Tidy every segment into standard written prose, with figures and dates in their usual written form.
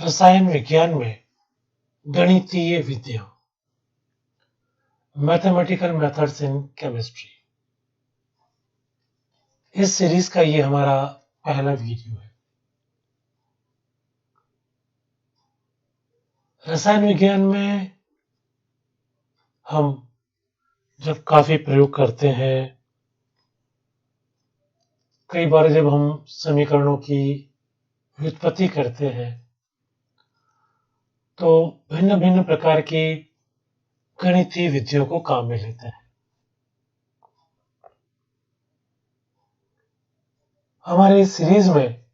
रसायन विज्ञान में गणितीय विधियां, मैथमेटिकल मेथड्स इन केमिस्ट्री। इस सीरीज का ये हमारा पहला वीडियो है। रसायन विज्ञान में हम जब काफी प्रयोग करते हैं, कई बार जब हम समीकरणों की व्युत्पत्ति करते हैं, तो भिन्न भिन्न प्रकार की गणितीय विधियों को काम में लेते हैं। हमारे इस सीरीज में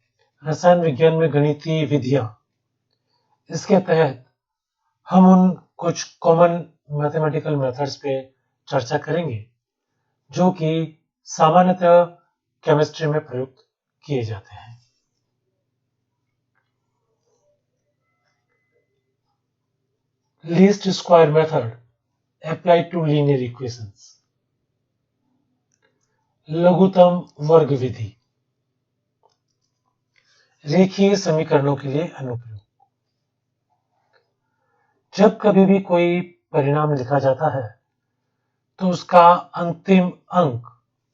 रसायन विज्ञान में गणितीय विधियां, इसके तहत हम उन कुछ कॉमन मैथमेटिकल मेथड्स पे चर्चा करेंगे जो कि सामान्यतः केमिस्ट्री में प्रयुक्त किए जाते हैं। Least square method applied to linear equations, लघुत्तम वर्ग विधि, रेखीय समीकरणों के लिए अनुप्रयोग। जब कभी भी कोई परिणाम लिखा जाता है तो उसका अंतिम अंक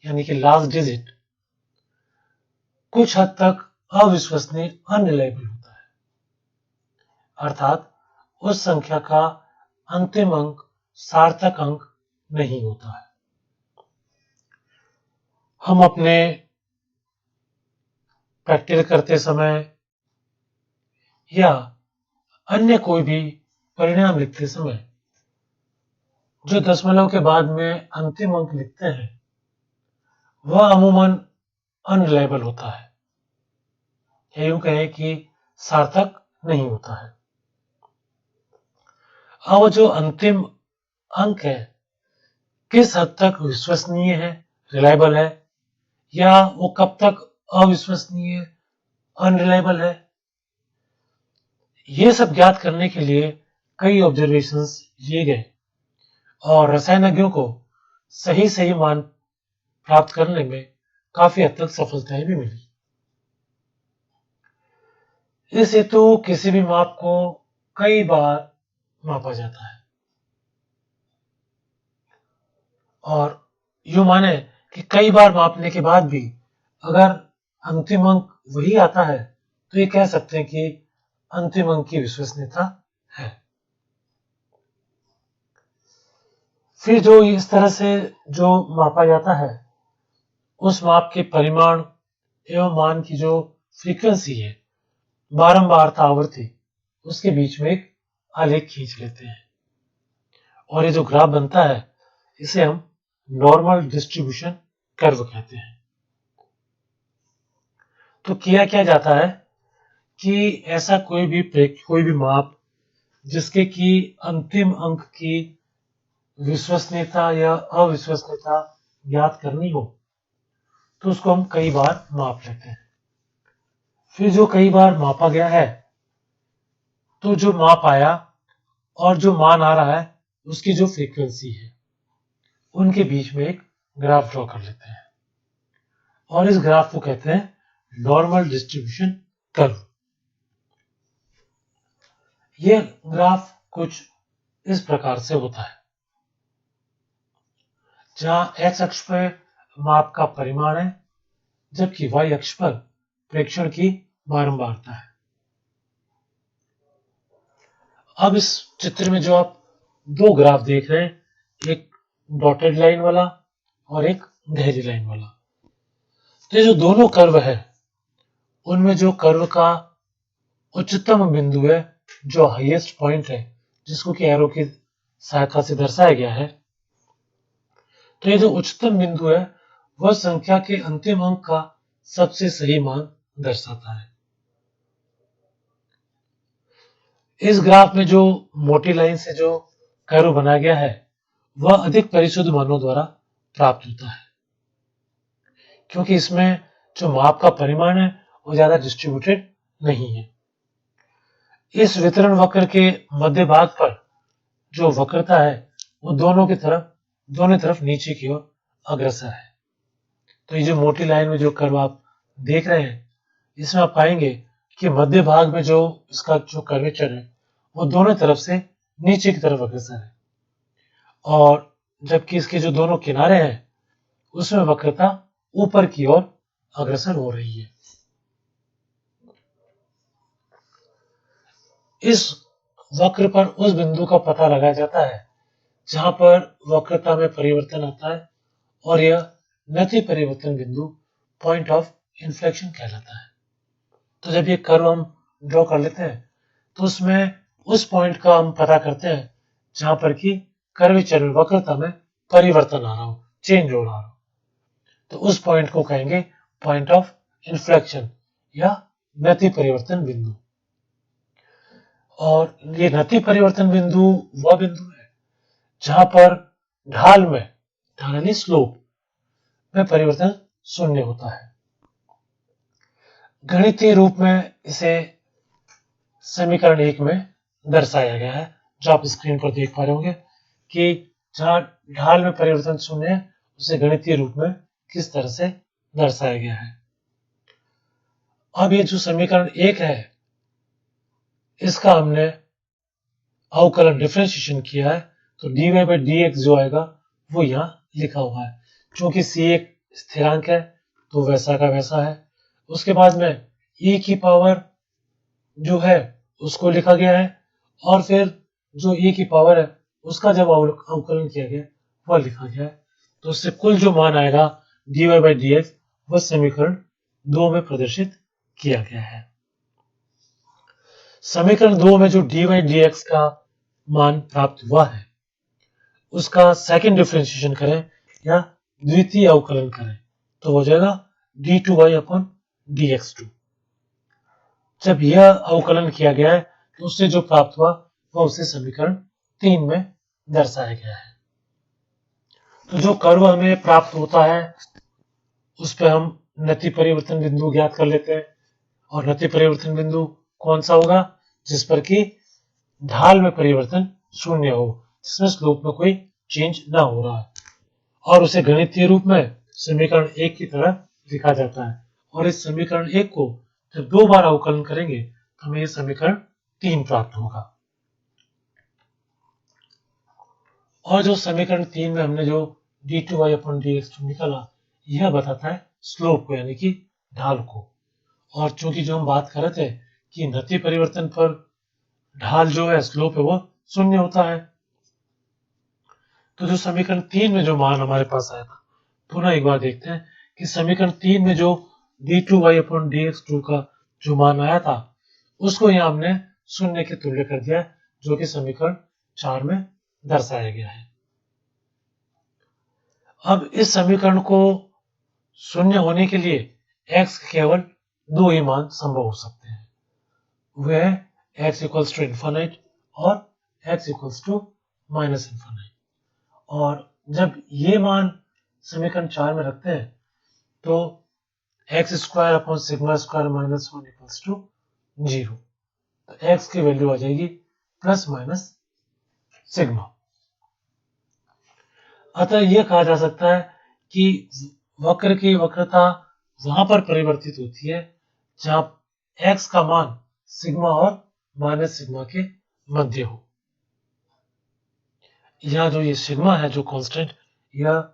यानी कि लास्ट डिजिट कुछ हद तक अविश्वसनीय अनरिलायबल होता है, अर्थात उस संख्या का अंतिम अंक सार्थक अंक नहीं होता है। हम अपने प्रैक्टिस करते समय या अन्य कोई भी परिणाम लिखते समय जो दशमलव के बाद में अंतिम अंक लिखते हैं, वह अमूमन अनरिलायबल होता है, या यूं कहें कि सार्थक नहीं होता है। अब जो अंतिम अंक है किस हद तक विश्वसनीय है, रिलायबल है, या वो कब तक अविश्वसनीय अनरिलायबल है, ये सब ज्ञात करने के लिए कई ऑब्जर्वेशंस लिए गए और रसायनज्ञों को सही मान प्राप्त करने में काफी हद तक सफलताएं भी मिली। इस हेतु किसी भी माप को कई बार मापा जाता है और यूं माने कि कई बार मापने के बाद भी अगर अंतिम अंक वही आता है तो ये कह सकते हैं कि अंतिम अंक की विश्वसनीयता है। फिर जो इस तरह से जो मापा जाता है, उस माप के परिमाण एवं मान की जो फ्रीक्वेंसी है, बारंबारता आवृत्ति, उसके बीच में एक आलेख खींच लेते हैं और ये जो ग्राफ बनता है इसे हम नॉर्मल डिस्ट्रीब्यूशन कर्व कहते हैं। तो किया क्या जाता है कि ऐसा कोई भी माप जिसके कि अंतिम अंक की विश्वसनीयता या अविश्वसनीयता ज्ञात करनी हो, तो उसको हम कई बार माप लेते हैं। फिर जो कई बार मापा गया है, तो जो माप आया और जो मान आ रहा है उसकी जो फ्रीक्वेंसी है, उनके बीच में एक ग्राफ ड्रॉ कर लेते हैं और इस ग्राफ को कहते हैं नॉर्मल डिस्ट्रीब्यूशन कर्व। यह ग्राफ कुछ इस प्रकार से होता है, जहां x अक्ष पर माप का परिमाण है, जबकि y अक्ष पर प्रेक्षण की बारंबारता है। अब इस चित्र में जो आप दो ग्राफ देख रहे हैं, एक डॉटेड लाइन वाला और एक गहरी लाइन वाला, तो ये जो दोनों कर्व है, उनमें जो कर्व का उच्चतम बिंदु है, जो हाईएस्ट पॉइंट है, जिसको कि एरो की सहायता से दर्शाया गया है, तो ये जो उच्चतम बिंदु है वह संख्या के अंतिम अंक का सबसे सही मान दर्शाता है। इस ग्राफ में जो मोटी लाइन से जो कर्व बनाया गया है वह अधिक परिशुद्ध मानों द्वारा प्राप्त होता है, क्योंकि इसमें जो माप का परिमाण है वो ज्यादा डिस्ट्रीब्यूटेड नहीं है। इस वितरण वक्र के मध्य भाग पर जो वक्रता है वो दोनों तरफ नीचे की ओर अग्रसर है। तो ये जो मोटी लाइन में जो कर्व आप देख रहे हैं, इसमें आप पाएंगे कि मध्य भाग में जो इसका जो कर्वेचर है वो दोनों तरफ से नीचे की तरफ अग्रसर है, और जबकि इसके जो दोनों किनारे हैं उसमें वक्रता ऊपर की ओर अग्रसर हो रही है। इस वक्र पर उस बिंदु का पता लगाया जाता है जहां पर वक्रता में परिवर्तन आता है, और यह नति परिवर्तन बिंदु पॉइंट ऑफ इन्फ्लेक्शन कहलाता है। तो जब ये कर्व हम ड्रॉ कर लेते हैं तो उसमें उस पॉइंट का हम पता करते हैं जहां पर कि कर्वेचर में वक्रता में परिवर्तन आ रहा हो, चेंज हो रहा हो, तो उस पॉइंट को कहेंगे पॉइंट ऑफ इन्फ्लेक्शन या नति परिवर्तन बिंदु। और ये नति परिवर्तन बिंदु वह बिंदु है जहां पर ढाल में, ढाल यानी स्लोप में परिवर्तन शून्य होता है। गणितीय रूप में इसे समीकरण 1 में दर्शाया गया है, जो आप स्क्रीन पर देख पा रहे होंगे कि जहां ढाल में परिवर्तन शून्य है उसे गणितीय रूप में किस तरह से दर्शाया गया है। अब ये जो समीकरण 1 है इसका हमने अवकलन डिफरेंशिएशन किया है, तो dy by dx जो आएगा वो यहाँ लिखा हुआ है। क्योंकि c एक स्थिरांक है तो वैसा का वैसा है। उसके बाद में e की पावर जो है उसको लिखा गया है, और फिर जो e की पावर है उसका जब अवकलन किया गया वह लिखा गया है। तो उससे कुल जो मान आएगा dy by dx वह समीकरण 2 में प्रदर्शित किया गया है। समीकरण 2 में जो dy dx का मान प्राप्त हुआ है उसका सेकंड डिफरेंशिएशन करें या द्वितीय अवकलन करें तो हो जाएगा d2y अपॉन dx2। जब यह अवकलन किया गया है तो उससे जो प्राप्त हुआ वह उसे समीकरण 3 में दर्शाया गया है। तो जो कर्व हमें प्राप्त होता है उस पर हम नति परिवर्तन बिंदु ज्ञात कर लेते हैं, और नति परिवर्तन बिंदु कौन सा होगा जिस पर कि ढाल में परिवर्तन शून्य हो, जिसमें स्लोप में कोई चेंज ना हो रहा है, और उसे गणितीय रूप में समीकरण 1 की तरह लिखा जाता है। और इस समीकरण 1 को जब 2 बार अवकलन करेंगे तो हमें यह समीकरण 3 प्राप्त होगा। और जो समीकरण 3 में हमने जो d2y अपॉन dx2 निकाला यह बताता है स्लोप को, यानी कि ढाल को। और चूंकि जो हम बात कर रहे थे कि नति परिवर्तन पर ढाल जो है स्लोप है वो शून्य होता है, तो जो समीकरण 3 में जो मान हमारे पास आया था पुनः एक बार देखते हैं कि समीकरण 3 में जो d2y अपॉन dx2 का जो मान आया था उसको यहाँ हमने शून्य के तुल्य कर दिया है, जो कि समीकरण 4 में दर्शाया गया है। अब इस समीकरण को शून्य होने के लिए x के केवल 2 ही मान संभव हो सकते हैं, वे है x इक्वल्स टू इन्फानाइट और x equals to minus infinite. और जब ये मान समीकरण 4 में रखते हैं तो x square upon sigma square minus 1 equals to 0, तो x की वैल्यू आ जाएगी प्लस माइनस सिग्मा। अतः यह कहा जा सकता है कि वक्र की वक्रता वहां पर परिवर्तित होती है जहां x का मान सिग्मा और माइनस सिग्मा के मध्य हो। यहां जो ये सिग्मा है जो कांस्टेंट, यह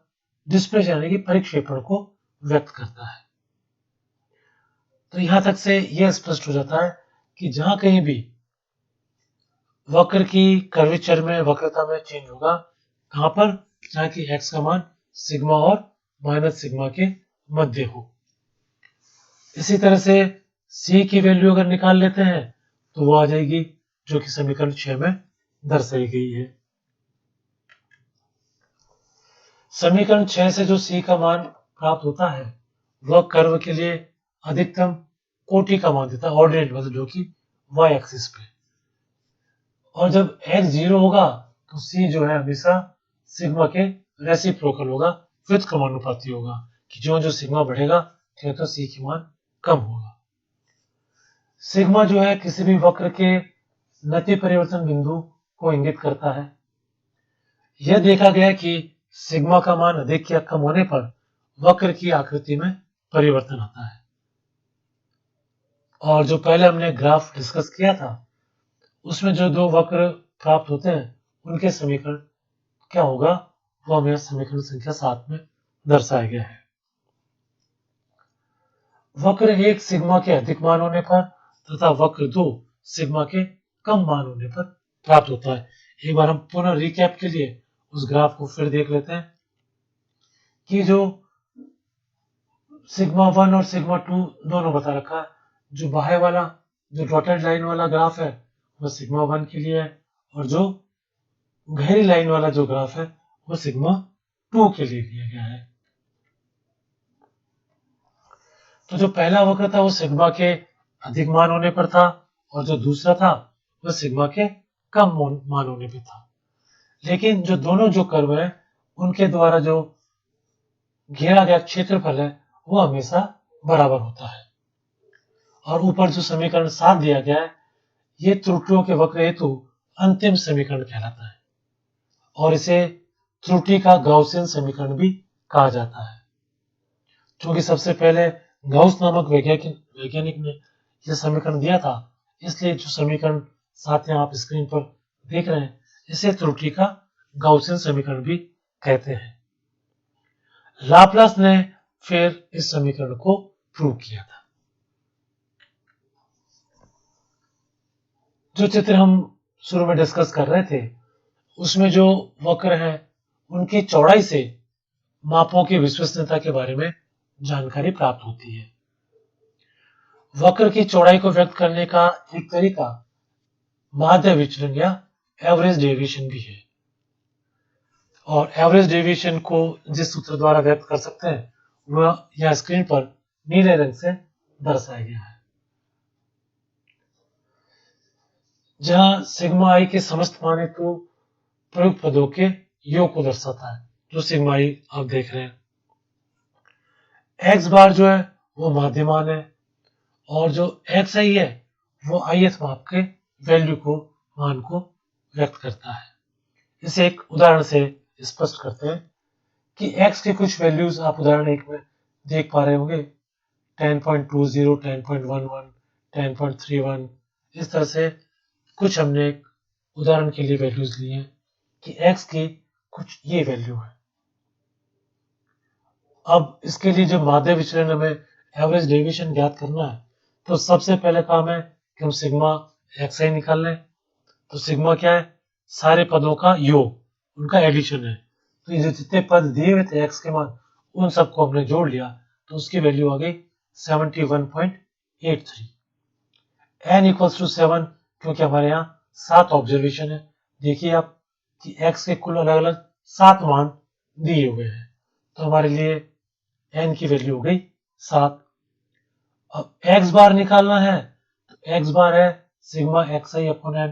डिस्प्लेसमेंट यानी कि परिक्षेपण को व्यक्त करता है। तो यहां तक से यह स्पष्ट हो जाता है कि जहां कहीं भी वक्र की कर्वेचर में वक्रता में चेंज होगा, कहां पर, जहां की x का मान सिग्मा और माइनस सिग्मा के मध्य हो। इसी तरह से c की वैल्यू अगर निकाल लेते हैं तो वो आ जाएगी जो कि समीकरण 6 में दर्शाई गई है। समीकरण 6 से जो c का मान प्राप्त होता है वह कर्व के लिए अधिकतम कोटि का मान देता है, ऑर्डिनेट मतलब जो कि y एक्सिस पे। और जब x 0 होगा तो c जो है हमेशा सिग्मा के रेसिप्रोकल होगा, व्युत्क्रमानुपाती होगा, कि जो जो सिग्मा बढ़ेगा तो c की मान कम होगा। सिग्मा जो है किसी भी वक्र के नति परिवर्तन बिंदु को इंगित करता है। यह देखा गया कि सिग्मा का मान अधिक या कम होने पर वक्र की आकृति में परिवर्तन आता है। और जो पहले हमने ग्राफ डिस्कस किया था उसमें जो दो वक्र प्राप्त होते हैं उनके समीकरण क्या होगा वो हमें समीकरण संख्या 7 में दर्शाया गया है। वक्र 1 सिग्मा के अधिक मान होने पर तथा वक्र 2 सिग्मा के कम मान होने पर प्राप्त होता है। एक बार हम पुनः रिकैप के लिए उस ग्राफ को फिर देख लेते हैं कि जो सिग्मा 1 और सिग्मा 2 दोनों बता रखा है। जो बाहर वाला जो डॉटेड लाइन वाला ग्राफ है वो सिग्मा 1 के लिए है और जो गहरी लाइन वाला जो ग्राफ है वो सिग्मा 2 के लिए दिया गया है। तो जो पहला वक्र था वो सिग्मा के अधिक मान होने पर था और जो दूसरा था वो सिग्मा के कम मान होने पर था। लेकिन जो दोनों जो कर्व है उनके द्वारा जो घेरा गया क्षेत्रफल है वो हमेशा बराबर होता है। और ऊपर जो समीकरण 7 दिया गया है ये त्रुटियों के वक्र हेतु अंतिम समीकरण कहलाता है और इसे त्रुटि का गाउसियन समीकरण भी कहा जाता है। क्योंकि सबसे पहले गाउस नामक वैज्ञानिक ने यह समीकरण दिया था, इसलिए जो समीकरण 7 यहाँ आप स्क्रीन पर देख रहे हैं इसे त्रुटि का गाउसियन समीकरण भी कहते हैं। लाप्लास ने फिर इस समीकरण को प्रूव किया था। जो चित्र हम शुरू में डिस्कस कर रहे थे उसमें जो वक्र हैं उनकी चौड़ाई से मापों की विश्वसनीयता के बारे में जानकारी प्राप्त होती है। वक्र की चौड़ाई को व्यक्त करने का एक तरीका माध्य विचलन या एवरेज डेविएशन भी है और एवरेज डेविएशन को जिस सूत्र द्वारा व्यक्त कर सकते हैं वह यह स्क्रीन पर नीले रंग से दर्शाया गया है, जहां सिग्मा आई के समस्त मान हेतु प्रयुक्त पदों के योग को दर्शाता है। जो सिग्मा आई आप देख रहे हैं, एक्स बार जो है वो माध्य मान है और जो एक्स आई है वो ith माप के वैल्यू को मान को व्यक्त करता है। इसे एक उदाहरण से स्पष्ट करते हैं कि x के कुछ वैल्यूज आप उदाहरण 1 में देख पा रहे होंगे 10.20, 10.11, 10.31। इस तरह से कुछ हमने एक उदाहरण के लिए वैल्यूज लिए हैं कि x की कुछ ये वैल्यू है। अब इसके लिए जो माध्य विचलन हमें एवरेज डेविएशन ज्ञात करना है तो सबसे पहले काम है कि हम सिग्मा एक्स आई निकाल लें। तो सिग्मा क्या है, सारे पदों का योग, उनका एडिशन है। तो ये जितने पद दिए हुए थे एक्स के मान उन सबको हमने जोड़ लिया तो उसकी वैल्यू आ गई 71.83। n इक्वल्स टू 7 क्योंकि हमारे यहाँ 7 ऑब्जर्वेशन है। देखिए आप कि x के कुल अलग अलग 7 मान दिए हुए हैं तो हमारे लिए n की वैल्यू हो गई 7। अब x बार निकालना है तो x बार है सिग्मा एक्स आई अपॉन n।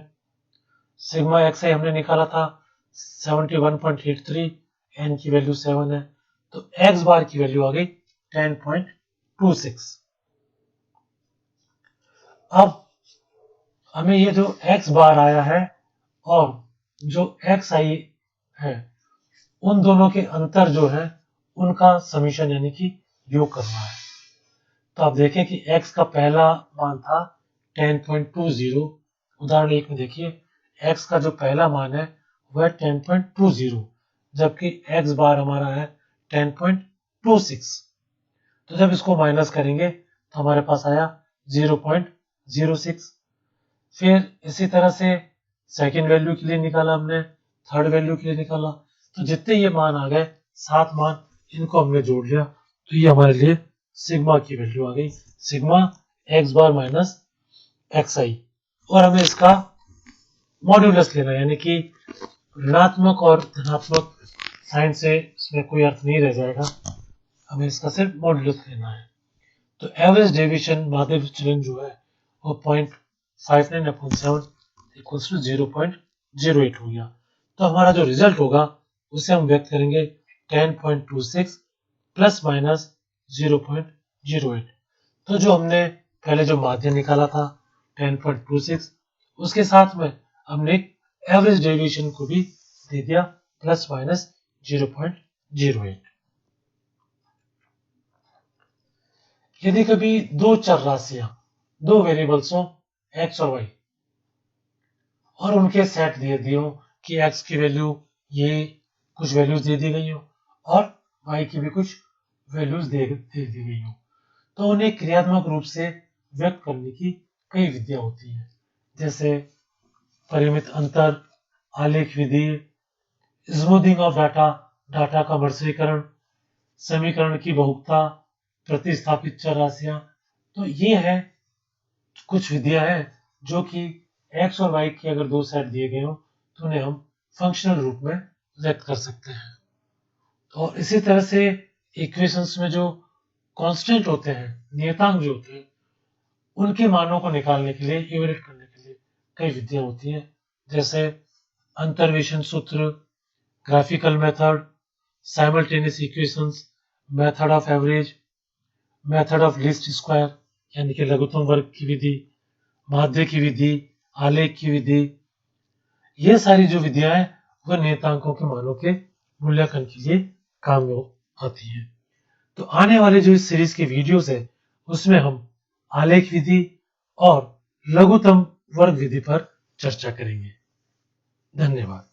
सिग्मा एक्स आई हमने निकाला था 71.83, n की वैल्यू 7 है तो x बार की वैल्यू आ गई 10.26। अब हमें ये जो x बार आया है और जो x आई है उन दोनों के अंतर जो है उनका समीशन यानी कि योग करना है। तो आप देखें कि x का पहला मान था 10.20। उदाहरण 1 में देखिए x का जो पहला मान है वह 10.20 जबकि x बार हमारा है 10.26। तो जब इसको माइनस करेंगे तो हमारे पास आया 0.06। फिर इसी तरह से सेकेंड वैल्यू के लिए निकाला हमने, थर्ड वैल्यू के लिए निकाला तो जितने ये मान आ गए 7 मान इनको हमने जोड़ लिया तो ये हमारे लिए सिग्मा की वैल्यू आ गई, सिग्मा एक्स बार माइनस एक्स आई। और हमें इसका मॉड्यूलस लेना यानी कि ऋणात्मक और धनात्मक साइन से इसमें कोई अर्थ नहीं रह जाएगा, हमें इसका सिर्फ मॉड्यूलस लेना है। तो एवरेज डेविएशन माध्य विचलन जो है वो 0.59/7 इक्वल्स टू 0.08 हो गया। तो हमारा जो रिजल्ट होगा उसे हम व्यक्त करेंगे 10.26 प्लस माइनस 0.08। तो जो हमने पहले जो माध्य निकाला था 10.26 उसके साथ में हमने एवरेज डेविएशन को भी दे दिया प्लस माइनस 0.08। यदि कभी दो चर राशियां दो वेरिएबल्स हो x और y और उनके सेट दे दियो कि x की वैल्यू ये कुछ वैल्यूज दे दी गई हो और y की भी कुछ वैल्यूज दे दी गई हो, तो उन्हें क्रियात्मक रूप से व्यक्त करने की कई विधियां होती हैं, जैसे परिमित अंतर, आलेख विधि, स्मूथिंग ऑफ डाटा, डाटा का वर्गीकरण, समीकरण की बहुपता, प्रतिस्थापित चर राशियां। तो ये है कुछ विधियां हैं जो कि x और y के अगर दो सेट दिए गए हो तो उन्हें हम फंक्शनल रूप में व्यक्त कर सकते हैं। और इसी तरह से इक्वेशंस में जो कांस्टेंट होते हैं, नियतांक जो होते हैं, उनके मानों को निकालने के लिए, इवेल्यूएट करने के लिए कई विधियां होती हैं, जैसे अंतर्वेशन सूत्र, graphical method, simultaneous equations, method of average, method of least square यानी कि लघुत्तम वर्ग की विधि, माध्य की विधि, आलेख की विधि। ये सारी जो विधियां हैं वह नियतांकों के मानों के मूल्यांकन के लिए काम में आती है। तो आने वाले जो इस सीरीज के वीडियोस है उसमें हम आलेख विधि और लघुत्तम वर्ग विधि पर चर्चा करेंगे। धन्यवाद।